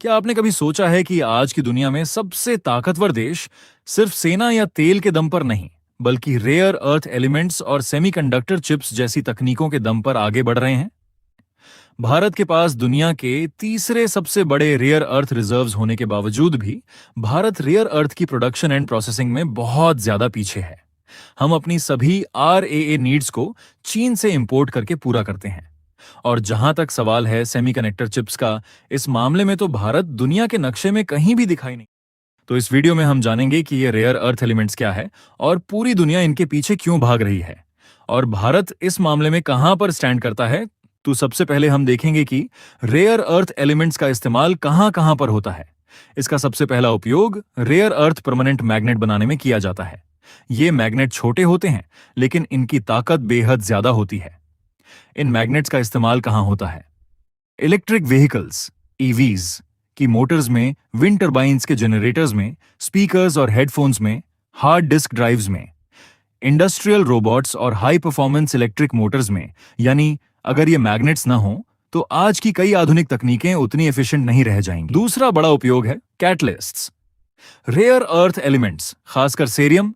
क्या आपने कभी सोचा है कि आज की दुनिया में सबसे ताकतवर देश सिर्फ सेना या तेल के दम पर नहीं, बल्कि रेयर अर्थ एलिमेंट्स और सेमीकंडक्टर चिप्स जैसी तकनीकों के दम पर आगे बढ़ रहे हैं? भारत के पास दुनिया के तीसरे सबसे बड़े रेयर अर्थ रिजर्व्स होने के बावजूद भी भारत रेयर अर्थ की प्रोडक्शन एंड प्रोसेसिंग में बहुत ज्यादा पीछे है। हम अपनी सभी RAA नीड्स को चीन से इंपोर्ट करके पूरा करते हैं। और जहां तक सवाल है सेमीकंडक्टर चिप्स का, इस मामले में तो भारत दुनिया के नक्शे में कहीं भी दिखाई नहीं। तो इस वीडियो में हम जानेंगे कि ये रेयर अर्थ एलिमेंट्स क्या है और पूरी दुनिया इनके पीछे क्यों भाग रही है, और भारत इस मामले में कहां पर स्टैंड करता है। तो सबसे पहले हम देखेंगे कि रेयर अर्थ एलिमेंट्स का इस्तेमाल कहां कहां पर होता है। इसका सबसे पहला उपयोग रेयर अर्थ परमानेंट मैग्नेट बनाने में किया जाता है। ये मैग्नेट छोटे होते हैं, लेकिन इनकी ताकत बेहद ज्यादा होती है। इन मैग्नेट्स का इस्तेमाल कहां होता है? इलेक्ट्रिक व्हीकल्स EVs की मोटर्स में, विंड टर्बाइंस के जनरेटर्स में, स्पीकर्स और हेडफोन्स में, हार्ड डिस्क ड्राइव्स में, इंडस्ट्रियल रोबोट्स और हाई परफॉर्मेंस इलेक्ट्रिक मोटर्स में। यानी अगर ये मैग्नेट्स ना हो तो आज की कई आधुनिक तकनीकें उतनी एफिशिएंट नहीं रह जाएंगी। दूसरा बड़ा उपयोग है कैटलिस्ट्स। रेयर अर्थ एलिमेंट्स, खासकर सेरियम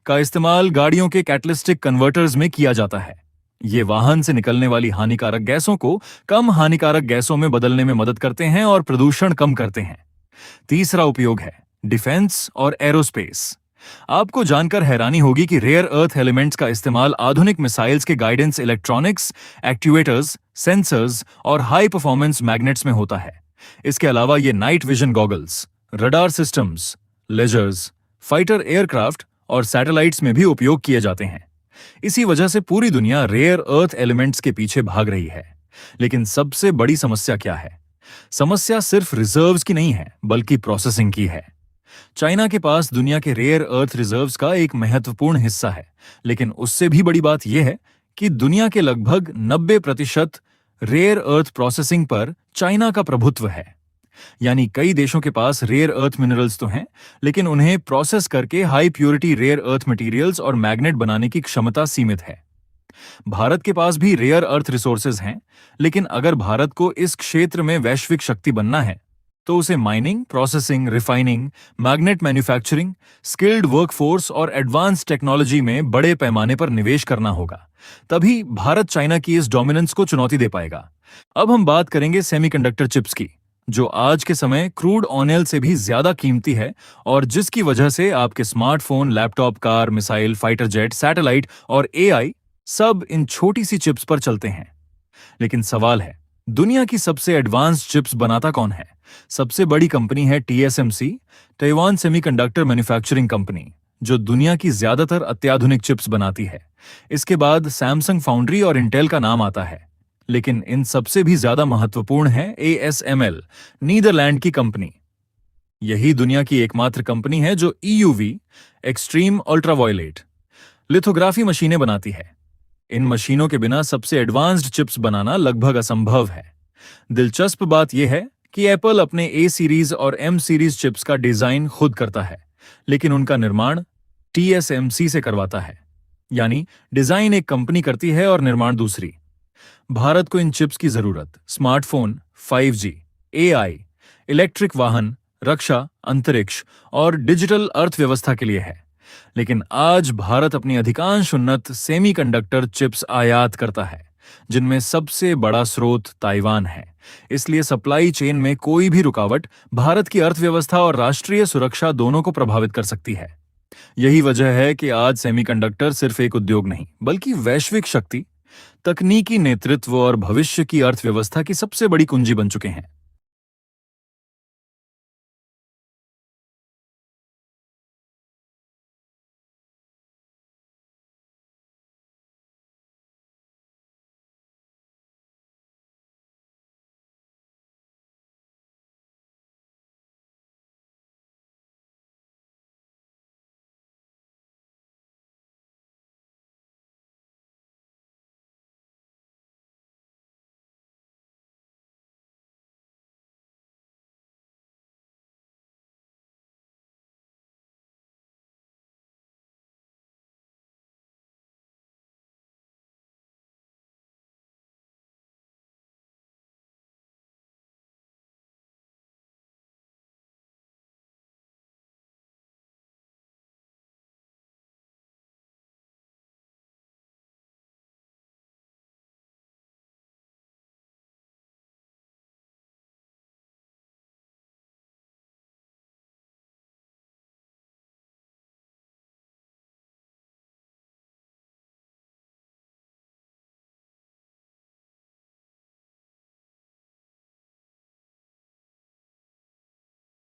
का इस्तेमाल गाड़ियों के कैटलिस्टिक कन्वर्टर्स में किया जाता है। ये वाहन से निकलने वाली हानिकारक गैसों को कम हानिकारक गैसों में बदलने में मदद करते हैं और प्रदूषण कम करते हैं। तीसरा उपयोग है डिफेंस और एरोस्पेस। आपको जानकर हैरानी होगी कि रेयर अर्थ एलिमेंट्स का इस्तेमाल आधुनिक मिसाइल्स के गाइडेंस इलेक्ट्रॉनिक्स, एक्ट्यूएटर्स, सेंसर्स और हाई परफॉर्मेंस मैग्नेट्स में होता है। इसके अलावा ये night vision goggles, radar systems, lasers, fighter aircraft और सैटेलाइट्स में भी उपयोग किए जाते हैं। इसी वजह से पूरी दुनिया रेयर अर्थ एलिमेंट्स के पीछे भाग रही है। लेकिन सबसे बड़ी समस्या क्या है? समस्या सिर्फ रिजर्व्स की नहीं है, बल्कि प्रोसेसिंग की है। चाइना के पास दुनिया के रेयर अर्थ रिजर्व्स का एक महत्वपूर्ण हिस्सा है, लेकिन उससे भी बड़ी बात यह है कि दुनिया के लगभग 90% रेयर अर्थ प्रोसेसिंग पर चाइना का प्रभुत्व है। यानी कई देशों के पास रेयर अर्थ मिनरल्स तो हैं, लेकिन उन्हें प्रोसेस करके high purity rare earth materials और मैग्नेट बनाने की क्षमता सीमित है। भारत के पास भी रेयर अर्थ रिसोर्सेज हैं, लेकिन अगर भारत को इस क्षेत्र में वैश्विक शक्ति बनना है तो उसे mining, processing, refining, magnet manufacturing, skilled workforce और एडवांस टेक्नोलॉजी में बड़े पैमाने पर निवेश करना होगा। तभी भारत चाइना की इस डोमिनेंस को चुनौती दे पाएगा। अब हम बात करेंगे सेमीकंडक्टर चिप्स की, जो आज के समय क्रूड ऑयल से भी ज्यादा कीमती है और जिसकी वजह से आपके smartphone, laptop, car, missile, fighter jet, satellite और AI सब इन छोटी सी चिप्स पर चलते हैं। लेकिन सवाल है, दुनिया की सबसे एडवांस चिप्स बनाता कौन है? सबसे बड़ी कंपनी है TSMC, Taiwan semiconductor manufacturing company, जो दुनिया की ज्यादातर अत्याधुनिक चिप्स बनाती है। इसके बाद सैमसंग फाउंड्री और इंटेल का नाम आता है। लेकिन इन सबसे भी ज्यादा महत्वपूर्ण है ASML, नीदरलैंड की कंपनी। यही दुनिया की एकमात्र कंपनी है जो EUV, एक्सट्रीम अल्ट्रावायलेट लिथोग्राफी मशीनें बनाती है। इन मशीनों के बिना सबसे एडवांस्ड चिप्स बनाना लगभग असंभव है। दिलचस्प बात यह है कि एप्पल अपने A सीरीज और M सीरीज चिप्स का डिजाइन खुद करता है, लेकिन उनका निर्माण TSMC से करवाता है। यानी डिजाइन एक कंपनी करती है और निर्माण दूसरी। भारत को इन चिप्स की जरूरत स्मार्टफोन, 5G, AI, इलेक्ट्रिक वाहन, रक्षा, अंतरिक्ष और डिजिटल अर्थव्यवस्था के लिए है। लेकिन आज भारत अपनी अधिकांश उन्नत सेमीकंडक्टर चिप्स आयात करता है, जिनमें सबसे बड़ा स्रोत ताइवान है। इसलिए सप्लाई चेन में कोई भी रुकावट भारत की अर्थव्यवस्था और राष्ट्रीय सुरक्षा दोनों को प्रभावित कर सकती है। यही वजह है कि आज सेमीकंडक्टर सिर्फ एक उद्योग नहीं, बल्कि वैश्विक शक्ति, तकनीकी नेतृत्व और भविष्य की अर्थव्यवस्था की सबसे बड़ी कुंजी बन चुके हैं।